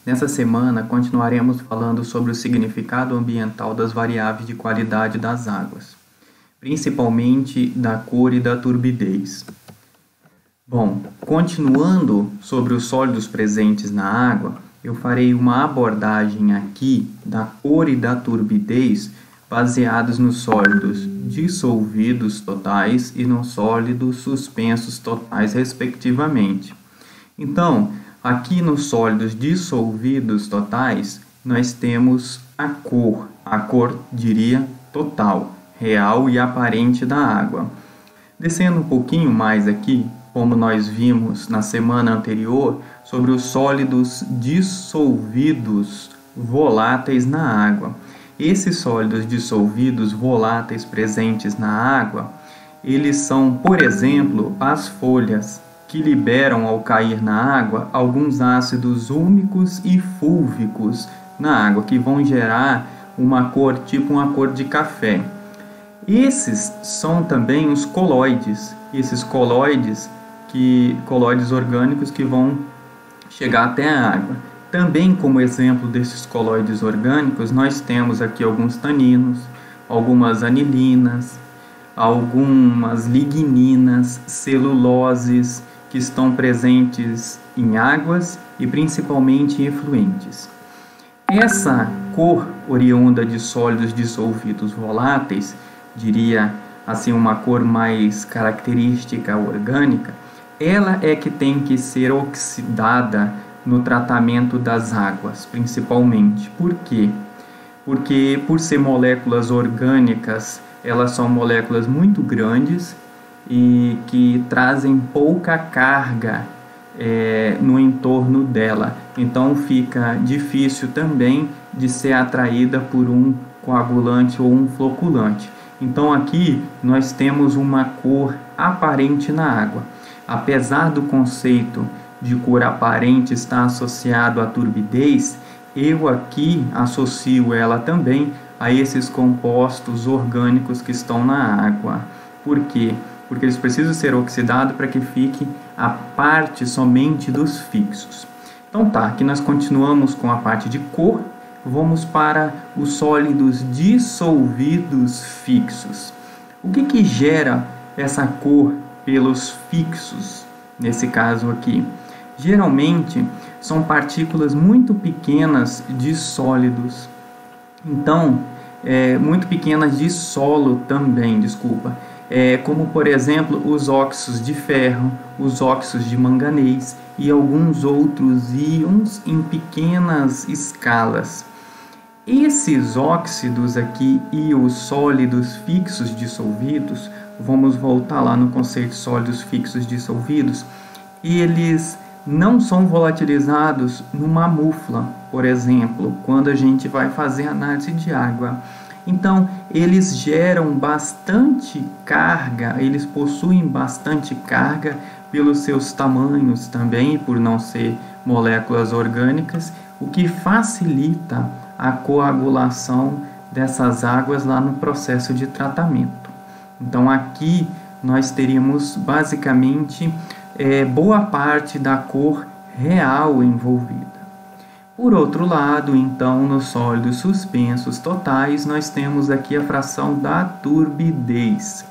Nessa semana, continuaremos falando sobre o significado ambiental das variáveis de qualidade das águas, principalmente da cor e da turbidez. Bom, continuando sobre os sólidos presentes na água, eu farei uma abordagem aqui da cor e da turbidez baseados nos sólidos dissolvidos totais e nos sólidos suspensos totais, respectivamente. Então, aqui nos sólidos dissolvidos totais, nós temos a cor, diria, total, real e aparente da água. Descendo um pouquinho mais aqui, como nós vimos na semana anterior, sobre os sólidos dissolvidos voláteis na água. Esses sólidos dissolvidos voláteis presentes na água, eles são, por exemplo, as folhas, que liberam ao cair na água alguns ácidos úmicos e fúlvicos na água, que vão gerar uma cor, tipo uma cor de café. Esses são também os colóides, colóides orgânicos que vão chegar até a água. Também, como exemplo desses colóides orgânicos, nós temos aqui alguns taninos, algumas anilinas, algumas ligninas, celuloses, que estão presentes em águas e principalmente em efluentes. Essa cor oriunda de sólidos dissolvidos voláteis, diria assim uma cor mais característica orgânica, ela é que tem que ser oxidada no tratamento das águas, principalmente. Por quê? Porque por ser moléculas orgânicas, elas são moléculas muito grandes e que trazem pouca carga no entorno dela. Então fica difícil também de ser atraída por um coagulante ou um floculante. Então aqui nós temos uma cor aparente na água. Apesar do conceito de cor aparente estar associado à turbidez, eu aqui associo ela também a esses compostos orgânicos que estão na água. Por quê? Porque eles precisam ser oxidados para que fique a parte somente dos fixos. Então tá, aqui nós continuamos com a parte de cor, vamos para os sólidos dissolvidos fixos. O que gera essa cor pelos fixos, nesse caso aqui? Geralmente são partículas muito pequenas de sólidos, então muito pequenas de solo também, como por exemplo os óxidos de ferro, os óxidos de manganês e alguns outros íons em pequenas escalas. Esses óxidos aqui e os sólidos fixos dissolvidos, vamos voltar lá no conceito de sólidos fixos dissolvidos, eles não são volatilizados numa mufla, por exemplo, quando a gente vai fazer análise de água. Então, eles geram bastante carga, eles possuem bastante carga pelos seus tamanhos também, por não ser moléculas orgânicas, o que facilita a coagulação dessas águas lá no processo de tratamento. Então, aqui nós teríamos basicamente boa parte da cor real envolvida. Por outro lado, então, nos sólidos suspensos totais, nós temos aqui a fração da turbidez.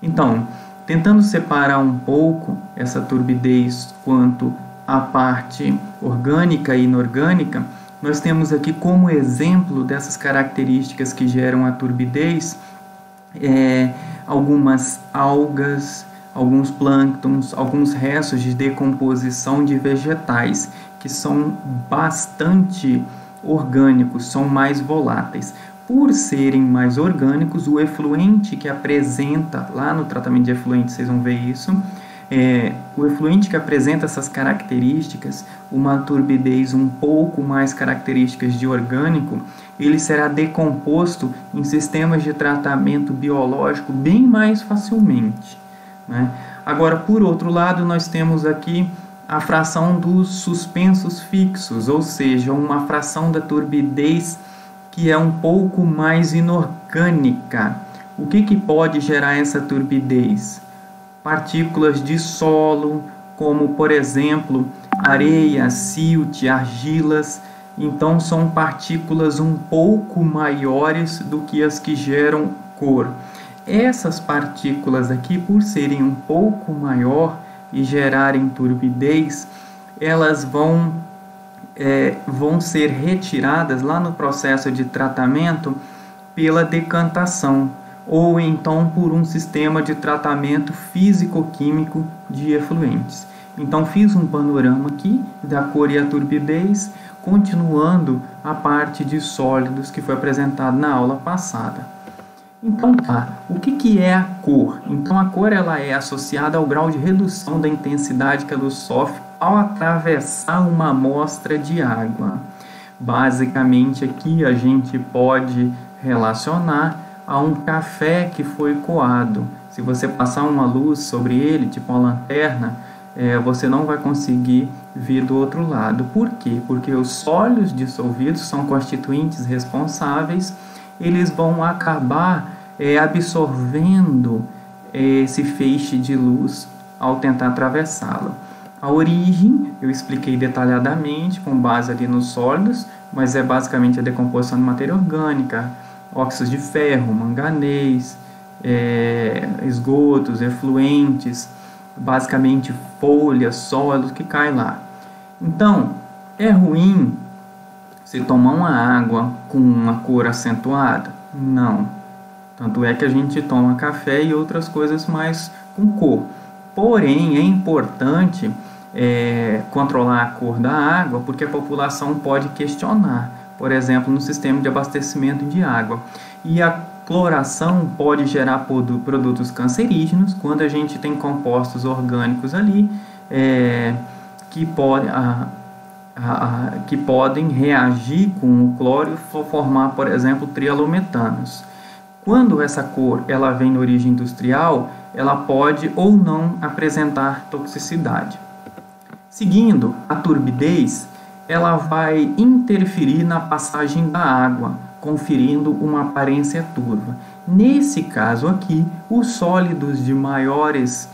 Então, tentando separar um pouco essa turbidez quanto à parte orgânica e inorgânica, nós temos aqui como exemplo dessas características que geram a turbidez, algumas algas, alguns plânctons, alguns restos de decomposição de vegetais, que são bastante orgânicos, são mais voláteis. Por serem mais orgânicos, o efluente que apresenta, lá no tratamento de efluente vocês vão ver isso, o efluente que apresenta essas características, uma turbidez um pouco mais características de orgânico, ele será decomposto em sistemas de tratamento biológico bem mais facilmente, né? Agora, por outro lado, nós temos aqui a fração dos suspensos fixos, ou seja, uma fração da turbidez que é um pouco mais inorgânica. O que pode gerar essa turbidez? Partículas de solo, como por exemplo areia, silt, argilas. Então são partículas um pouco maiores do que as que geram cor. Essas partículas aqui, por serem um pouco maior e gerarem turbidez, elas vão ser retiradas lá no processo de tratamento pela decantação, ou então por um sistema de tratamento físico-químico de efluentes. Então fiz um panorama aqui da cor e a turbidez, continuando a parte de sólidos que foi apresentado na aula passada. Então tá, o que é a cor? Então a cor ela é associada ao grau de redução da intensidade que a luz sofre ao atravessar uma amostra de água. Basicamente aqui a gente pode relacionar a um café que foi coado. Se você passar uma luz sobre ele, tipo uma lanterna, você não vai conseguir ver do outro lado. Por quê? Porque os sólidos dissolvidos são constituintes responsáveis, eles vão acabar absorvendo esse feixe de luz ao tentar atravessá-lo. A origem eu expliquei detalhadamente com base ali nos sólidos, mas é basicamente a decomposição de matéria orgânica, óxidos de ferro, manganês, esgotos, efluentes, basicamente folhas, sólidos que caem lá. Então, é ruim se tomar uma água com uma cor acentuada? Não. Tanto é que a gente toma café e outras coisas mais com cor. Porém, é importante controlar a cor da água, porque a população pode questionar, por exemplo, no sistema de abastecimento de água. E a cloração pode gerar produtos cancerígenos quando a gente tem compostos orgânicos ali que podem reagir com o cloro e formar, por exemplo, trialometanos. Quando essa cor ela vem de origem industrial, ela pode ou não apresentar toxicidade. Seguindo, a turbidez ela vai interferir na passagem da água, conferindo uma aparência turva. Nesse caso aqui, os sólidos de maiores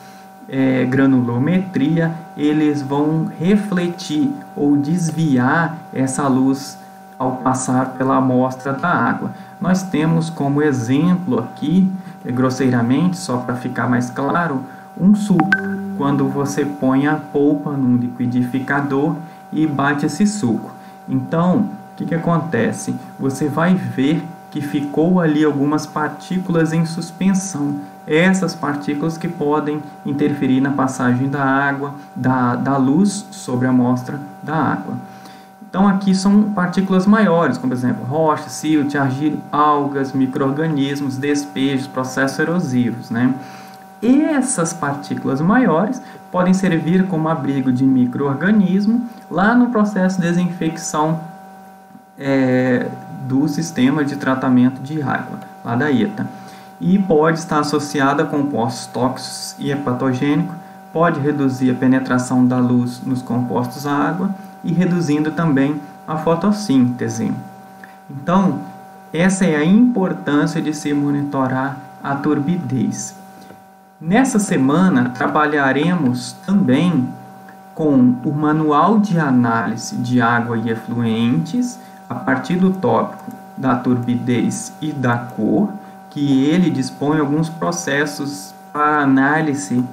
granulometria, eles vão refletir ou desviar essa luz ao passar pela amostra da água. Nós temos como exemplo aqui, grosseiramente, só para ficar mais claro, um suco. Quando você põe a polpa num liquidificador e bate esse suco. Então, o que acontece? Você vai ver que ficou ali algumas partículas em suspensão. Essas partículas que podem interferir na passagem da água, da luz sobre a amostra da água. Então aqui são partículas maiores, como por exemplo rocha, silt, argila, algas, micro-organismos, despejos, processos erosivos, né? E essas partículas maiores podem servir como abrigo de micro-organismo lá no processo de desinfecção do sistema de tratamento de água, lá da ETA. E pode estar associada a compostos tóxicos e hepatogênicos, pode reduzir a penetração da luz nos compostos água e reduzindo também a fotossíntese. Então, essa é a importância de se monitorar a turbidez. Nessa semana, trabalharemos também com o Manual de Análise de Água e Efluentes, a partir do tópico da turbidez e da cor, que ele dispõe alguns processos para análise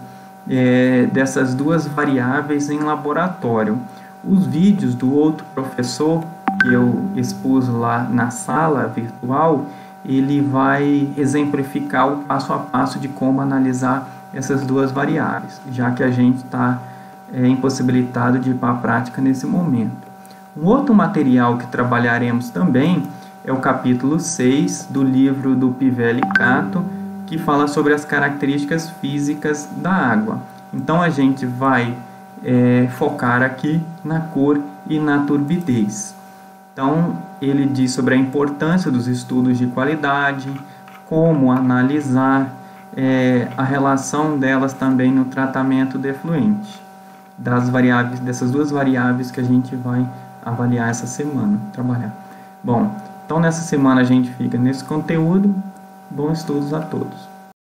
dessas duas variáveis em laboratório. Os vídeos do outro professor que eu expus lá na sala virtual, ele vai exemplificar o passo a passo de como analisar essas duas variáveis, já que a gente está impossibilitado de ir para a prática nesse momento. Um outro material que trabalharemos também é o capítulo 6 do livro do Pivelli Cato, que fala sobre as características físicas da água. Então a gente vai focar aqui na cor e na turbidez. Então ele diz sobre a importância dos estudos de qualidade, como analisar a relação delas também no tratamento de efluente, dessas duas variáveis que a gente vai avaliar essa semana, trabalhar. Bom, então nessa semana a gente fica nesse conteúdo. Bons estudos a todos.